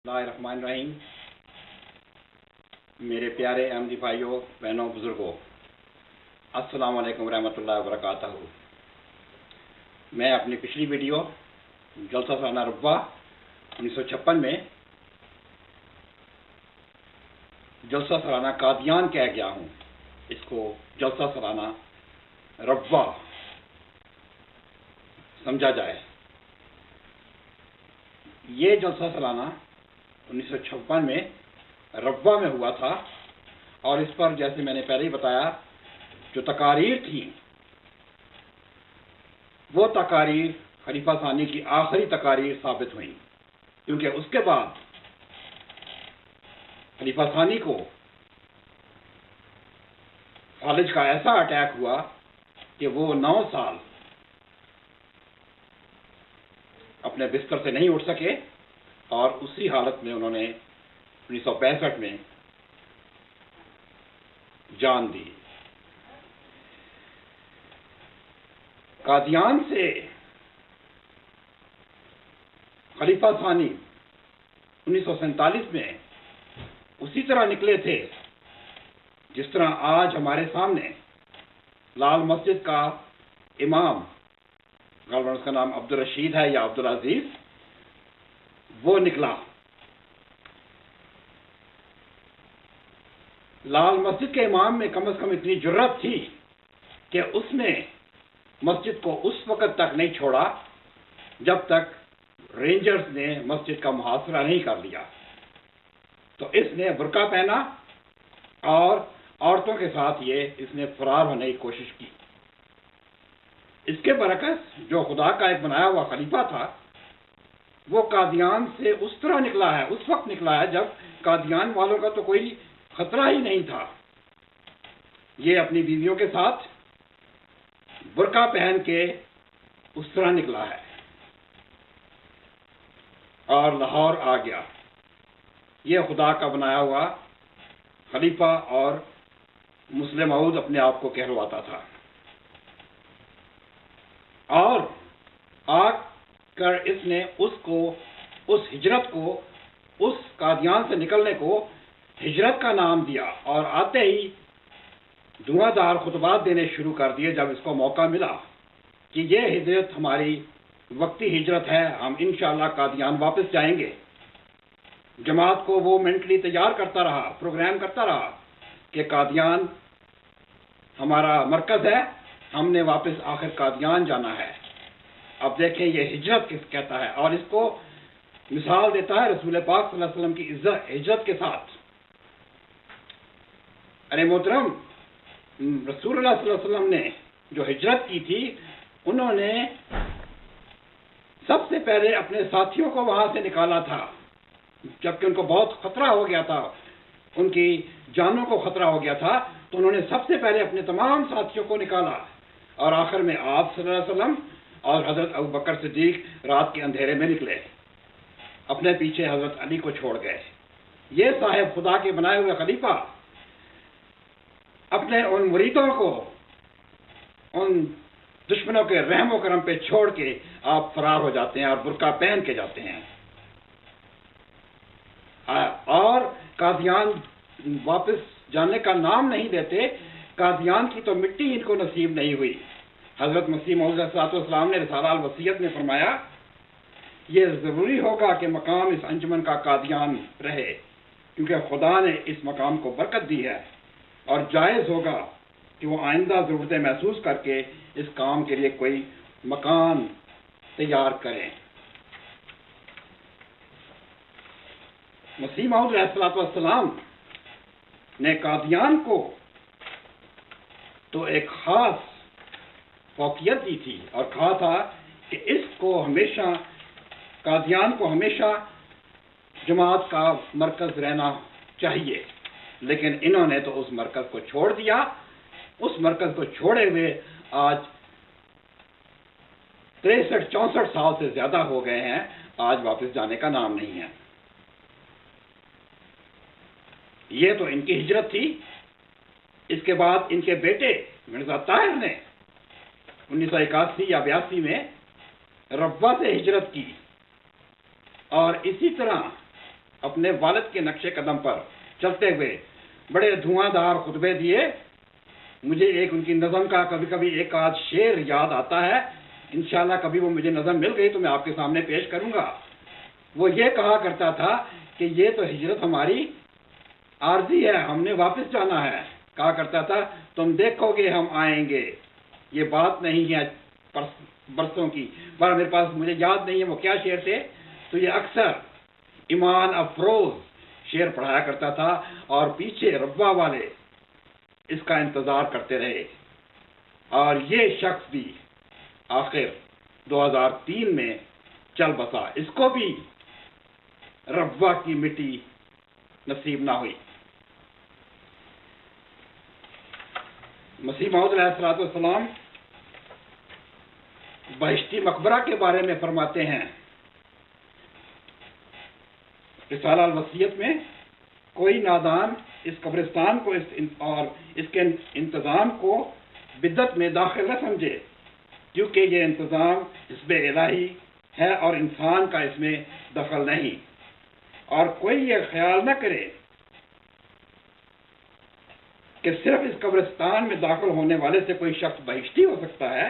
اللہ الرحمن الرحیم۔ میرے پیارے احمدی بھائیوں، بہنوں، بزرگوں، السلام علیکم ورحمۃ اللہ وبرکاتہ۔ میں اپنی پچھلی ویڈیو جلسہ سالانہ ربوہ 1956 میں جلسہ سالانہ قادیان کہہ گیا ہوں، اس کو جلسہ سالانہ ربوہ سمجھا جائے۔ یہ جلسہ سالانہ 1956 میں ربوہ میں ہوا تھا، اور اس پر جیسے میں نے پہلے ہی بتایا جو تقاریر تھیں وہ تقاریر خلیفہ ثانی کی آخری تقاریر ثابت ہوئیں، کیونکہ اس کے بعد خلیفہ ثانی کو فالج کا ایسا اٹیک ہوا کہ وہ 9 سال اپنے بستر سے نہیں اٹھ سکے، اور اسی حالت میں انہوں نے 1965 میں جان دی۔ قادیان سے خلیفہ ثانی 1947 میں اسی طرح نکلے تھے جس طرح آج ہمارے سامنے لال مسجد کا امام، غالباً اس کا نام عبدالرشید ہے یا عبدالعزیز، وہ نکلا۔ لال مسجد کے امام میں کم از کم اتنی جرات تھی کہ اس نے مسجد کو اس وقت تک نہیں چھوڑا جب تک رینجرز نے مسجد کا محاصرہ نہیں کر لیا۔ تو اس نے برقع پہنا اور عورتوں کے ساتھ اس نے فرار ہونے کی کوشش کی۔ اس کے برعکس جو خدا کا ایک بنایا ہوا خلیفہ تھا وہ قادیان سے اس طرح نکلا ہے، اس وقت نکلا ہے جب قادیان والوں کا تو کوئی خطرہ ہی نہیں تھا۔ یہ اپنی بیویوں کے ساتھ برقع پہن کے اس طرح نکلا ہے اور لاہور آ گیا۔ یہ خدا کا بنایا ہوا خلیفہ اور مسلم موعود اپنے آپ کو کہلواتا تھا، اور آ کر اس نے اس ہجرت کو، اس قادیان سے نکلنے کو ہجرت کا نام دیا، اور آتے ہی دھواں دار خطبات دینے شروع کر دیے جب اس کو موقع ملا کہ یہ ہجرت ہماری وقتی ہجرت ہے، ہم انشاءاللہ قادیان واپس جائیں گے۔ جماعت کو وہ مینٹلی تیار کرتا رہا، پروگرام کرتا رہا کہ قادیان ہمارا مرکز ہے، ہم نے واپس آخر قادیان جانا ہے۔ اب دیکھیں یہ ہجرت کس کہتا ہے، اور اس کو مثال دیتا ہے رسول پاک صلی اللہ علیہ وسلم کی ہجرت کے ساتھ۔ ارے محترم، رسول اللہ صلی اللہ علیہ وسلم نے جو ہجرت کی تھی، انہوں نے سب سے پہلے اپنے ساتھیوں کو وہاں سے نکالا تھا، جبکہ ان کو بہت خطرہ ہو گیا تھا، ان کی جانوں کو خطرہ ہو گیا تھا، تو انہوں نے سب سے پہلے اپنے تمام ساتھیوں کو نکالا، اور آخر میں آپ صلی اللہ علیہ وسلم اور حضرت ابوبکر صدیق رات کے اندھیرے میں نکلے، اپنے پیچھے حضرت علی کو چھوڑ گئے۔ یہ صاحب خدا کے بنائے ہوئے خلیفہ اپنے ان مریدوں کو ان دشمنوں کے رحم و کرم پہ چھوڑ کے آپ فرار ہو جاتے ہیں اور برقع پہن کے جاتے ہیں، اور قادیان واپس جانے کا نام نہیں دیتے۔ قادیان کی تو مٹی ان کو نصیب نہیں ہوئی۔ حضرت مسیح موعود علیہ الصلوۃ والسلام نے رسالہ الوصیت میں فرمایا یہ ضروری ہوگا کہ مقام اس انجمن کا قادیان رہے، کیونکہ خدا نے اس مقام کو برکت دی ہے، اور جائز ہوگا کہ وہ آئندہ ضرورتیں محسوس کر کے اس کام کے لیے کوئی مکان تیار کریں۔ مسیح موعود علیہ الصلوۃ والسلام نے قادیان کو تو ایک خاص فوقیت دی تھی، اور کہا تھا کہ اس کو ہمیشہ، قادیان کو ہمیشہ جماعت کا مرکز رہنا چاہیے، لیکن انہوں نے تو اس مرکز کو چھوڑ دیا۔ اس مرکز کو چھوڑے ہوئے آج 63-64 سال سے زیادہ ہو گئے ہیں، آج واپس جانے کا نام نہیں ہے۔ یہ تو ان کی ہجرت تھی۔ اس کے بعد ان کے بیٹے مرزا طاہر نے 1981 یا 82 میں ربوہ سے ہجرت کی، اور اسی طرح اپنے والد کے نقش قدم پر چلتے ہوئے بڑے دھواں خطبے دیے. مجھے ایک ان کی نظم کا کبھی کبھی ایک آدھ شعر یاد آتا ہے. انشاءاللہ کبھی وہ مجھے نظم مل گئی تو میں آپ کے سامنے پیش کروں گا. وہ یہ کہا کرتا تھا کہ یہ تو ہجرت ہماری عارضی ہے, ہم نے واپس جانا ہے. کہا کرتا تھا تم دیکھو گے ہم آئیں گے, یہ بات نہیں ہے برسوں کی. پر میرے پاس مجھے یاد نہیں ہے وہ کیا شعر تھے. تو یہ اکثر ایمان افروز شعر پڑھایا کرتا تھا اور پیچھے ربوہ والے اس کا انتظار کرتے رہے. اور یہ شخص بھی آخر 2003 میں چل بسا. اس کو بھی ربوہ کی مٹی نصیب نہ ہوئی. مسیح موعود علیہ السلام بہشتی مقبرہ کے بارے میں فرماتے ہیں رسالہ الوصیت میں, کوئی نادان اس قبرستان کو اور اس کے انتظام کو بدعت میں داخل نہ سمجھے, کیونکہ یہ انتظام حسب الہی ہے اور انسان کا اس میں دخل نہیں. اور کوئی یہ خیال نہ کرے کہ صرف اس قبرستان میں داخل ہونے والے سے کوئی شخص بہشتی ہو سکتا ہے.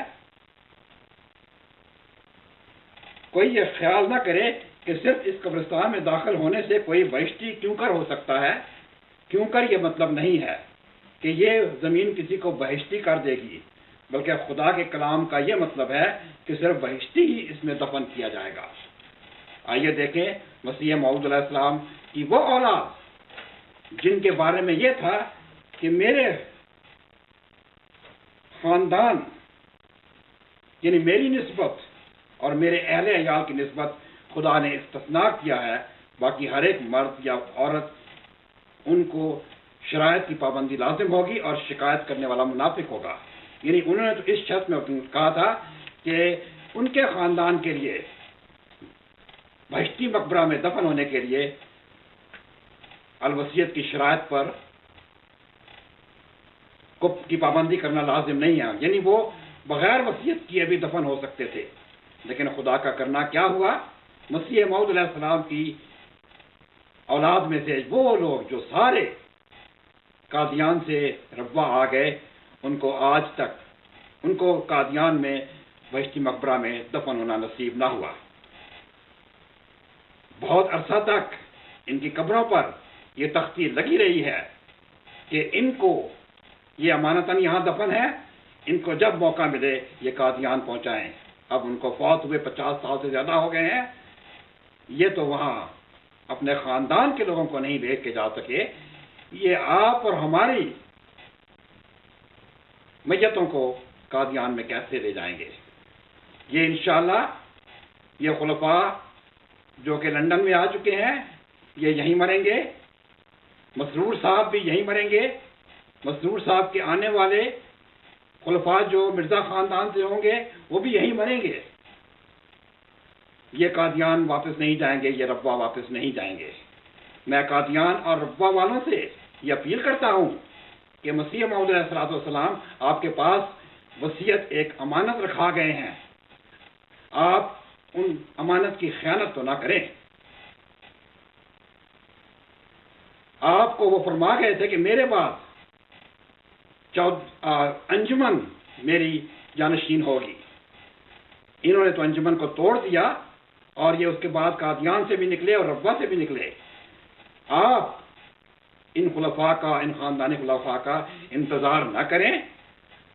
کوئی یہ خیال نہ کرے کہ صرف اس قبرستان میں داخل ہونے سے کوئی بہشتی کیوں کر ہو سکتا ہے. کیوں کر یہ مطلب نہیں ہے کہ یہ زمین کسی کو بہشتی کر دے گی, بلکہ خدا کے کلام کا یہ مطلب ہے کہ صرف بہشتی ہی اس میں دفن کیا جائے گا. آئیے دیکھیں مسیح موعود علیہ السلام کی وہ اولاد جن کے بارے میں یہ تھا کہ میرے خاندان یعنی میری نسبت اور میرے اہل عیال کی نسبت خدا نے استثناء کیا ہے, باقی ہر ایک مرد یا عورت ان کو شرائط کی پابندی لازم ہوگی اور شکایت کرنے والا منافق ہوگا. یعنی انہوں نے تو اس شرط میں کہا تھا کہ ان کے خاندان کے لیے بہشتی مقبرہ میں دفن ہونے کے لیے الوصیت کی شرائط پر کی پابندی کرنا لازم نہیں ہے. یعنی وہ بغیر وصیت کیے بھی دفن ہو سکتے تھے. لیکن خدا کا کرنا کیا ہوا, مسیح موعود علیہ السلام کی اولاد میں سے وہ لوگ جو سارے قادیان سے ربوہ آ گئے, ان کو آج تک ان کو قادیان میں بہشتی مقبرہ میں دفن ہونا نصیب نہ ہوا. بہت عرصہ تک ان کی قبروں پر یہ تختی لگی رہی ہے کہ ان کو یہ امانتاً یہاں دفن ہے, ان کو جب موقع ملے یہ قادیان پہنچائیں. اب ان کو فوت ہوئے 50 سال سے زیادہ ہو گئے ہیں. یہ تو وہاں اپنے خاندان کے لوگوں کو نہیں بھیج کے جا سکے, یہ آپ اور ہماری میتوں کو قادیان میں کیسے لے جائیں گے. یہ انشاءاللہ یہ خلفاء جو کہ لندن میں آ چکے ہیں یہ یہیں مریں گے. مسرور صاحب بھی یہیں مریں گے. مسرور صاحب کے آنے والے خلفاء جو مرزا خاندان سے ہوں گے وہ بھی یہیں مریں گے. یہ قادیان واپس نہیں جائیں گے, یہ ربوہ واپس نہیں جائیں گے. میں قادیان اور ربوہ والوں سے یہ اپیل کرتا ہوں کہ مسیح موعود علیہ السلام آپ کے پاس وصیت ایک امانت رکھا گئے ہیں, آپ ان امانت کی خیانت تو نہ کریں. آپ کو وہ فرما گئے تھے کہ میرے بعد انجمن میری جانشین ہوگی. انہوں نے تو انجمن کو توڑ دیا اور یہ اس کے بعد قادیان سے بھی نکلے اور ربوہ سے بھی نکلے. آپ ان خلفاء کا, ان خاندانی خلفاء کا انتظار نہ کریں.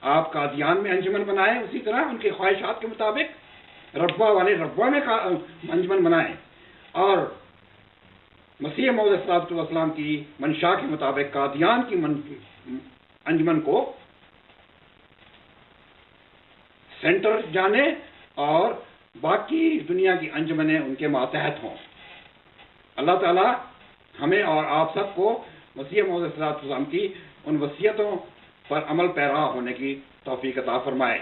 آپ قادیان میں انجمن بنائیں, اسی طرح ان کی خواہشات کے مطابق ربوہ والے ربوہ میں انجمن بنائیں, اور مسیح موعود علیہ السلام کی منشا کے مطابق قادیان کی انجمن کو سینٹر جانے اور باقی دنیا کی انجمنیں ان کے ماتحت ہوں. اللہ تعالی ہمیں اور آپ سب کو مسیح موعود علیہ السلام کی ان وصیتوں پر عمل پیرا ہونے کی توفیق عطا فرمائے.